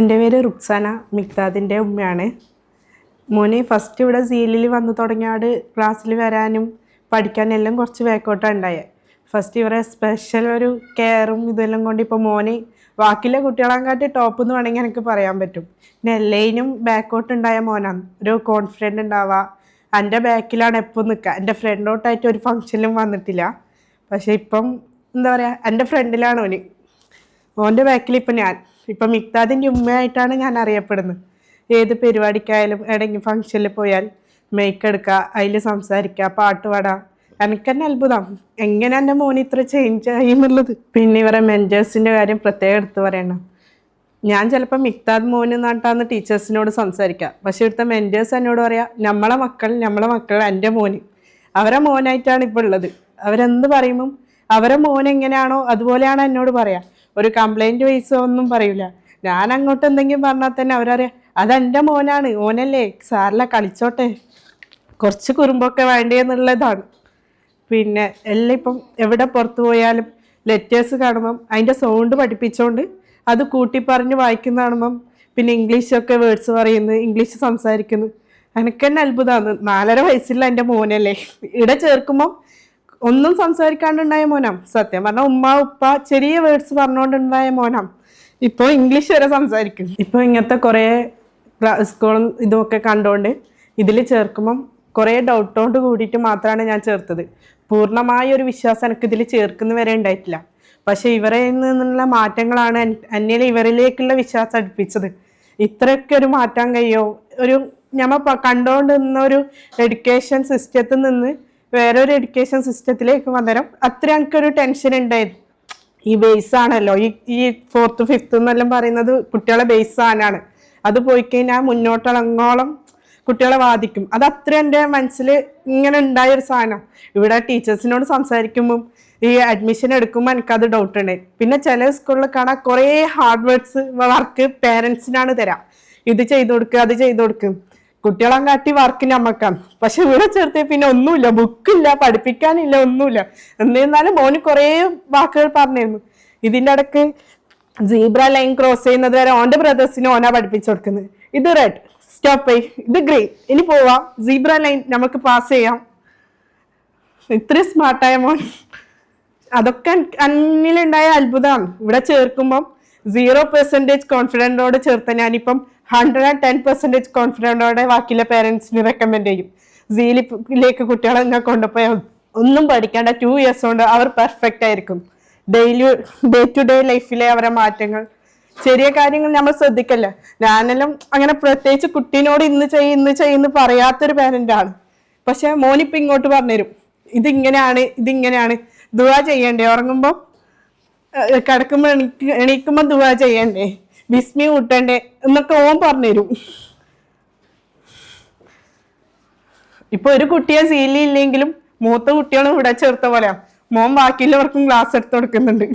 എൻ്റെ പേര് റുക്സാന, മിക്താദിൻ്റെ ഉമ്മയാണ്. മോന് ഫസ്റ്റ് ഇവിടെ സീലിൽ വന്നു തുടങ്ങിയാട് ക്ലാസ്സിൽ വരാനും പഠിക്കാനും എല്ലാം കുറച്ച് ബാക്കോട്ടാണ് ഉണ്ടായത്. ഫസ്റ്റ് ഇവരെ സ്പെഷ്യൽ ഒരു കെയറും ഇതെല്ലാം കൊണ്ട് ഇപ്പോൾ മോന് ബാക്കിയുള്ള കുട്ടികളെക്കാട്ടി ടോപ്പ് എന്ന് വേണമെങ്കിൽ എനിക്ക് പറയാൻ പറ്റും. പിന്നെ എല്ലാവരും ബാക്കോട്ട് ഉണ്ടായ മോനാണ്. ഒരു കോൺഫിഡൻറ്റ് ഉണ്ടാവുക, എൻ്റെ ബാക്കിലാണ് എപ്പോൾ നിൽക്കുക. എൻ്റെ ഫ്രണ്ടോട്ടായിട്ട് ഒരു ഫംഗ്ഷനിലും വന്നിട്ടില്ല. പക്ഷേ ഇപ്പം എന്താ പറയുക, എൻ്റെ ഫ്രണ്ടിലാണ് ഓന്. ഓൻ്റെ ബാക്കിൽ ഇപ്പം ഇപ്പം മിക്താദിൻ്റെ ഉമ്മയായിട്ടാണ് ഞാൻ അറിയപ്പെടുന്നത്. ഏത് പരിപാടിക്കായാലും എവിടെയെങ്കിലും ഫംഗ്ഷനിൽ പോയാൽ മേക്ക് എടുക്കുക, അതിൽ സംസാരിക്കുക, പാട്ട് പാടുക. എനിക്ക് തന്നെ അത്ഭുതം എങ്ങനെ എൻ്റെ മോന് ഇത്ര ചേഞ്ച് ആയി എന്നുള്ളത്. പിന്നെ ഇവരെ മെൻറ്റേഴ്സിൻ്റെ കാര്യം പ്രത്യേകം എടുത്ത് പറയണം. ഞാൻ ചിലപ്പോൾ മിക്താദ് മോന് നാട്ടാന്ന് ടീച്ചേഴ്സിനോട് സംസാരിക്കുക. പക്ഷെ ഇവിടുത്തെ മെൻറ്റേഴ്സ് എന്നോട് പറയാം, നമ്മളെ മക്കൾ എൻ്റെ മോന്, അവരെ മോനായിട്ടാണ് ഇപ്പോൾ ഉള്ളത്. അവരെന്ത് പറയുമ്പം അവരെ മോൻ എങ്ങനെയാണോ അതുപോലെയാണ് എന്നോട് പറയാം. ഒരു കംപ്ലൈൻറ്റ് വൈസോ ഒന്നും പറയൂല. ഞാൻ അങ്ങോട്ട് എന്തെങ്കിലും പറഞ്ഞാൽ തന്നെ അവരറിയാം അതെൻ്റെ മോനാണ്, ഓനല്ലേ സാറിലെ കളിച്ചോട്ടെ, കുറച്ച് കുറുമ്പൊക്കെ വേണ്ടേന്നുള്ളതാണ്. പിന്നെ എല്ലാം ഇപ്പം എവിടെ പുറത്തു പോയാലും ലെറ്റേഴ്സ് കാണുമ്പം അതിൻ്റെ സൗണ്ട് പഠിപ്പിച്ചുകൊണ്ട് അത് കൂട്ടി പറഞ്ഞ് വായിക്കുന്ന കാണുമ്പം പിന്നെ ഇംഗ്ലീഷൊക്കെ വേർഡ്സ് പറയുന്നു, ഇംഗ്ലീഷ് സംസാരിക്കുന്നു. എനിക്ക് തന്നെ അത്ഭുതമാണ്. 4.5 വയസ്സുള്ള എൻ്റെ മോനല്ലേ. ഇവിടെ ചേർക്കുമ്പം ഒന്നും സംസാരിക്കാണ്ടുണ്ടായ മോനാം. സത്യം പറഞ്ഞാൽ ഉമ്മ ഉപ്പ ചെറിയ വേർഡ്സ് പറഞ്ഞുകൊണ്ടുണ്ടായ മോനാം. ഇപ്പോൾ ഇംഗ്ലീഷ് വരെ സംസാരിക്കും. ഇപ്പോൾ ഇങ്ങനത്തെ കുറേ സ്കൂളും ഇതുമൊക്കെ കണ്ടുകൊണ്ട് ഇതിൽ ചേർക്കുമ്പം കുറേ ഡൗട്ടോണ്ട് കൂടിയിട്ട് മാത്രമാണ് ഞാൻ ചേർത്തത്. പൂർണ്ണമായ ഒരു വിശ്വാസം എനിക്ക് ഇതിൽ ചേർക്കുന്ന വരെ ഉണ്ടായിട്ടില്ല. പക്ഷേ ഇവരെ നിന്നുള്ള മാറ്റങ്ങളാണ് എന്നിൽ ഇവരിലേക്കുള്ള വിശ്വാസം അടുപ്പിച്ചത്. ഇത്രയൊക്കെ ഒരു മാറ്റാൻ കഴിയുമോ? ഒരു ഞമ്മ കണ്ടുകൊണ്ട് നിന്നൊരു എഡ്യൂക്കേഷൻ സിസ്റ്റത്തിൽ നിന്ന് വേറൊരു എഡ്യൂക്കേഷൻ സിസ്റ്റത്തിലേക്ക് വന്നേരം അത്ര എനിക്കൊരു ടെൻഷൻ ഉണ്ടായിരുന്നു. ഈ ബേസ് ആണല്ലോ, ഈ 4th 5th എന്നെല്ലാം പറയുന്നത് കുട്ടികളെ ബേസ് സാധനമാണ്. അത് പോയി കഴിഞ്ഞാൽ മുന്നോട്ടളങ്ങോളം കുട്ടികളെ ബാധിക്കും. അത് അത്ര എൻ്റെ മനസ്സിൽ ഇങ്ങനെ ഉണ്ടായൊരു സാധനം. ഇവിടെ ടീച്ചേഴ്സിനോട് സംസാരിക്കുമ്പം ഈ അഡ്മിഷൻ എടുക്കുമ്പോൾ എനിക്കത് ഡൗട്ട് ഉണ്ട്. പിന്നെ ചില സ്കൂളിൽ കാണാൻ കുറേ ഹാർഡ് വേർഡ്സ് വർക്ക് പേരൻസിനാണ് തരാം. ഇത് ചെയ്തു കൊടുക്കുക, അത് ചെയ്തു കൊടുക്കും. കുട്ടികളെ കാട്ടി വർക്ക് നമ്മക്കാണ്. പക്ഷെ ഇവിടെ ചേർത്തേ പിന്നെ ഒന്നുമില്ല, ബുക്കില്ല, പഠിപ്പിക്കാനില്ല, ഒന്നുമില്ല. എന്നിരുന്നാലും മോന് കുറേ വാക്കുകൾ പറഞ്ഞിരുന്നു. ഇതിൻ്റെ ഇടയ്ക്ക് സീബ്ര ലൈൻ ക്രോസ് ചെയ്യുന്നത് വരെ ഓൻ്റെ ബ്രദേഴ്സിന് ഓനാ പഠിപ്പിച്ചു കൊടുക്കുന്നത്. ഇത് റെഡ് സ്റ്റോപ്പ്, ഇത് ഗ്രീൻ, ഇനി പോവാം, സീബ്ര ലൈൻ നമുക്ക് പാസ് ചെയ്യാം. ഇത്രയും സ്മാർട്ടായ മോൻ. അതൊക്കെ അന്നിലുണ്ടായ അത്ഭുതമാണ്. ഇവിടെ ചേർക്കുമ്പം 0% കോൺഫിഡൻറ്റോടെ ചേർത്ത ഞാനിപ്പം 110% കോൺഫിഡൻറ്റോടെ ബാക്കിയുള്ള പേരൻസിന് റെക്കമെൻഡ് ചെയ്യും. സീലിലേക്ക് കുട്ടികളെ ഇങ്ങനെ കൊണ്ടുപോയാൽ ഒന്നും പഠിക്കേണ്ട 2 years കൊണ്ട് അവർ പെർഫെക്റ്റ് ആയിരിക്കും. ഡേ ടു ഡേ ലൈഫിലെ അവരുടെ മാറ്റങ്ങൾ, ചെറിയ കാര്യങ്ങൾ നമ്മൾ ശ്രദ്ധിക്കല്ല. ഞാനെല്ലാം അങ്ങനെ പ്രത്യേകിച്ച് കുട്ടീനോട് ഇന്ന് ചെയ്യുന്ന പറയാത്തൊരു പേരൻ്റാണ്. പക്ഷെ മോനിപ്പം ഇങ്ങോട്ട് പറഞ്ഞുതരും, ഇതിങ്ങനെയാണ് ദുആ ചെയ്യണ്ടേ, ഉറങ്ങുമ്പോൾ കിടക്കുമ്പോൾ എണീക്കുമ്പോൾ ദുആ ചെയ്യണ്ടേ, ബിസ്മി കൂട്ടണ്ടേ എന്നൊക്കെ ഓൻ പറഞ്ഞുതരും. ഇപ്പൊ ഒരു കുട്ടിയെ സീലില്ലെങ്കിലും മൂത്ത കുട്ടികളും ഇവിടെ ചേർത്ത പോലെയാ. മോൻ ബാക്കിയുള്ളവർക്കും ക്ലാസ് എടുത്ത് കൊടുക്കുന്നുണ്ട്.